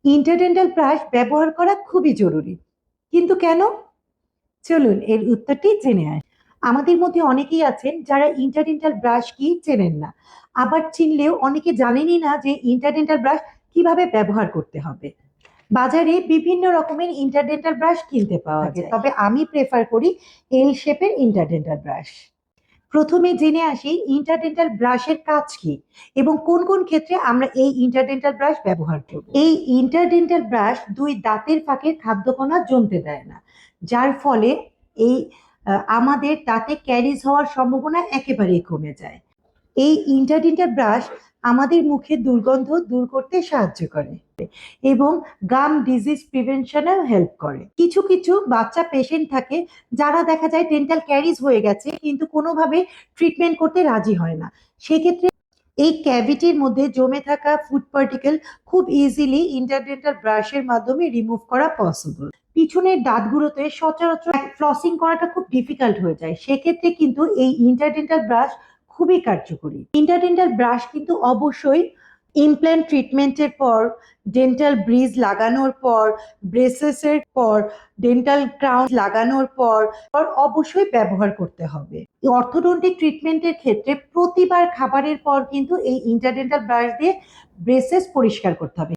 Interdental brush ব্যবহার করা খুবই জরুরি, কিন্তু কেন? চলুন এর উত্তরটি জেনে আসি। আমাদের মধ্যে অনেকেই আছেন যারা ইন্টারডেন্টাল ব্রাশ কি চেনেন না, আবার চিনলেও অনেকে জানেনই না যে ইন্টারডেন্টাল ব্রাশ কিভাবে ব্যবহার করতে হবে। বাজারে বিভিন্ন রকমের ইন্টারডেন্টাল ব্রাশ কিনতে পাওয়া যায়, তবে আমি প্রেফার করি এল শেপের ইন্টারডেন্টাল ব্রাশ। প্রথমে জেনে আসি ইন্টারডেন্টাল ব্রাশের কাজ কি এবং কোন কোন ক্ষেত্রে আমরা এই ইন্টারডেন্টাল ব্রাশ ব্যবহার করব। এই ইন্টারডেন্টাল ব্রাশ দুই দাঁতের ফাঁকে খাদ্যকণা জমতে দেয় না, যার ফলে এই আমাদের দাঁতে ক্যারিজ হওয়ার সম্ভাবনা একেবারেই কমে যায়। এই ইন্টারডেন্টাল ব্রাশ আমাদের মুখের দুর্গন্ধ দূর করতে সাহায্য করে এবং গাম ডিজিজ প্রিভেনশনেও হেল্প করে। কিছু কিছু বাচ্চা পেশেন্ট থাকে যারা দেখা যায় ডেন্টাল ক্যারিজ হয়ে গেছে কিন্তু কোনোভাবে ট্রিটমেন্ট করতে রাজি হয় না। সেক্ষেত্রে এই ক্যাভিটির মধ্যে জমে থাকা ফুড পার্টিকেল খুব ইজিলি ইন্টারডেন্টাল ব্রাশের মাধ্যমে রিমুভ করা পসিবল। পিছনের দাঁতগুলোতে সচরাচর ফ্লসিং করাটা খুব ডিফিকাল্ট হয়ে যায়, সেক্ষেত্রে কিন্তু এই ইন্টারডেন্টাল ব্রাশ খুবই কার্যকরী। ইন্টারডেন্টাল ব্রাশ কিন্তু অবশ্যই ইমপ্ল্যান্ট ট্রিটমেন্টের পর, ডেন্টাল ব্রিজ লাগানোর পর, ব্রেসেসের পর, ডেন্টাল ক্রাউন লাগানোর পর অবশ্যই ব্যবহার করতে হবে। অর্থোডন্টিক ট্রিটমেন্টের ক্ষেত্রে প্রতিবার খাবারের পর কিন্তু এই ইন্টারডেন্টাল ব্রাশ দিয়ে ব্রেসেস পরিষ্কার করতে হবে।